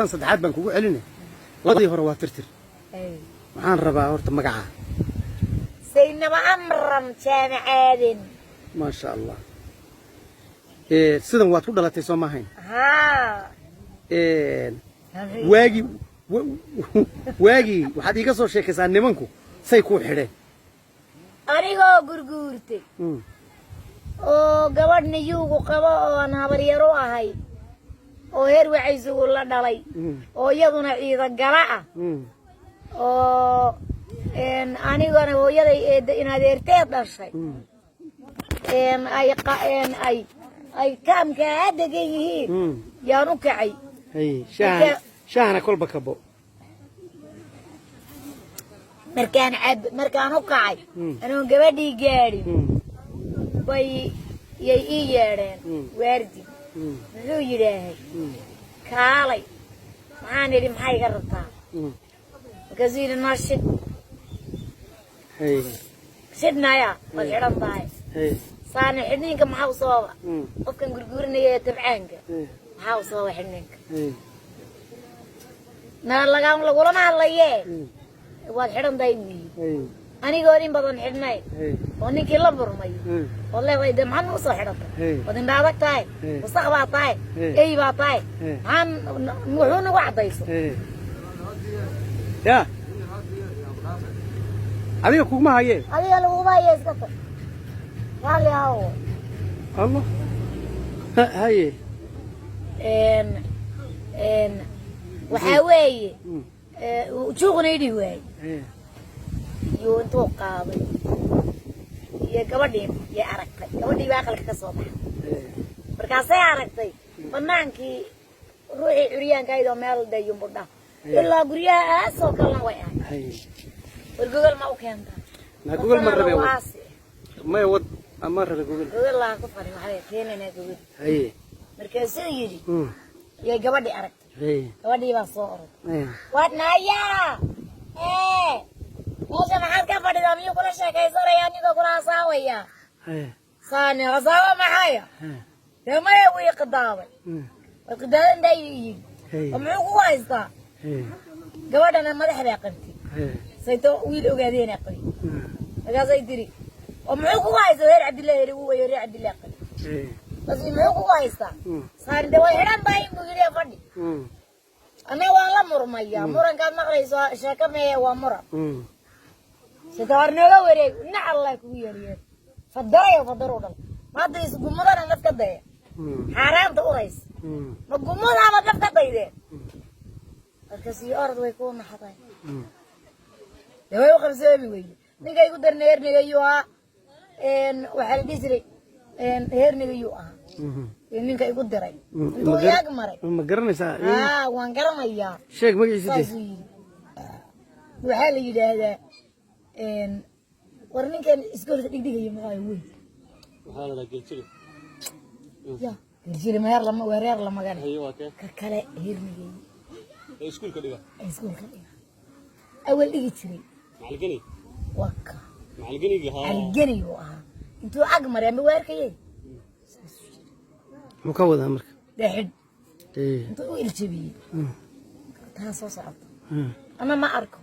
تنصد حد بنكو علينا لدي هو ترتر waxaan rabaa horta magaca سينما أمرم كان عادن ما شاء الله sidan waad ku dhalatay soo maahayn ها waagi waxaad iga soo sheekaysaa nimanku say ku xidheen anigoo gurguurtay oo gabadhna yuugu qabo oo aan habaryaro ahay oo heer wacaysugu la dhalay oo iyaduna ciidan gala ah oo anigana hooyaday eedda in adeerteed dhashay ay kaamkaa degan yihiin yaan u kacay shaahana kolba kabo markaan u kacay anoon gabadhii gaadhin yay ii yeedheen waardi muxuu yidhaahay kaalay maxaan idhi maxay iga rabtaa markaasuu yidhi noo shid shidnaya waad xidhan tahay saani xidhniinka maxaa u sababa qofkan gurguurinaya ee tabcaanka maxaa u sababa xidhniinka lagulama hadlayee waad xidhan tahay buu yidhi anigoo in badan xidhnayn oo ninkii la murmay oo leedahay dee maxaad nagu soo xidhatay waad indha adag tahay wasaq baa tahay ey baa tahay wuxuu nagu caddayso ya adiga kuguma hayee adiga laguma hayee iska tag raalli ahawo allah haye waxaa weeye juuqna idhi waaye iyo intuu qaaday iyo gabadhii yay aragtay gabadhii baa aqalka ka soo baxay markaasay aragtay banaankii ruuxii curyaanka aydoo meel dayumbudha ilaa guryaha aasoo kalena way ahay war gogol ma u keentaa gogol ma rabe may wad ama rabe gogol laa ku fadhi waxay keenanaa gogol markaasuu yidhi yay gabadhii aragtay gabadhii baa soo orday wadnaayaa meesha maxaad ka fadhidaa miyuu kula sheekaysanaya anigoo kula hasaawaya saani hasaawa maxaya dee maya wii qidaabay war qidaada indaa yidhi oo muxuu kugu haystaa gabadhana madax baa qabtay sayto wiil ogaadeenaa qabay markaasay tiri oo muxuu kugu haystaa reer cabdillaahi erigu wayo reer cabdillaahi qabay bas muxuu kugu haystaa saani dee way xidhan tahay inbuu yidhi fadhi annaga waan la murmaya murankaad maqlayso sheeko meeye waa muran ستار نولا وريك نعلا كويرية فدايا فدرو دل ما أدري سقومنا أنا نفك دايا حرام تقوليس ما قومنا ما نفك دايا الكسي أرض ويكون محطين يهوي وخمسة بيوي نيجا يقدر نير نيجا يوها إن وحال بيسري إن هير نيجا يوها نيجا يقدر أي تو ياك مري ما قرنا سا وان قرنا يا شيخ ما يجي وحال يجي هذا warnin kan iskoolka dhigdhigayo magaca weyn waxa la geeljiray ya geeljiray ma lama weerar lama gan ka kale hirnigay iskoolka dhiga awal dhigi jiray macalgani waka macalganiga ha macalgani waa intuu ag maray ama weerkayay muxuu ka wadaa marka dhaxid intuu iljabiye taa soo socota ana ma arko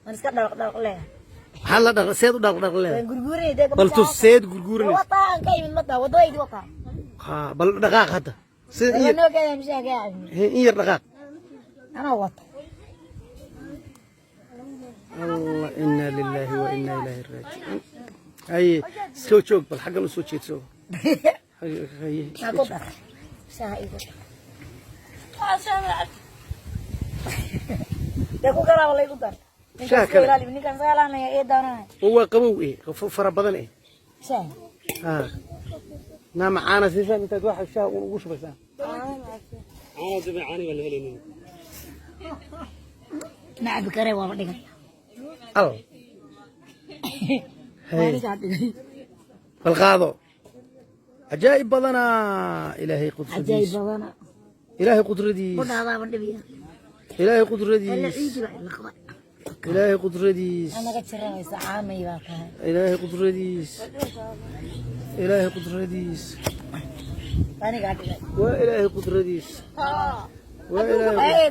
aan iska dhaq leeyahay حلا دغ سيد دغ له غرغوري دغ بل تو سيد غرغوري وطا كاي من مدا ودويد وطا ها بل دقاق هذا سيد انا كاي مش قاعد هي دقاق انا وطا الله انا لله وانا اليه راجعون اي سو جوج بل حق سو جيتسو هي اكو شاي دكو كلا ولا يقدر شاكر هو قبو ايه فرا بدن ايه شاي نعم معانا سيسان انت واحد شاه وش بس انا دبي عاني ولا هلين نعم بكره والله دغ ال القاضو عجائب بدنا الهي قدرتي عجائب بدنا الهي قدرتي إلهي قدرتي إلهي قدرتي أنا قد شرّيت عامي باكها إلهي قدرتي إلهي قدرتي أنا قاعد وإلهي قدرتي وإلهي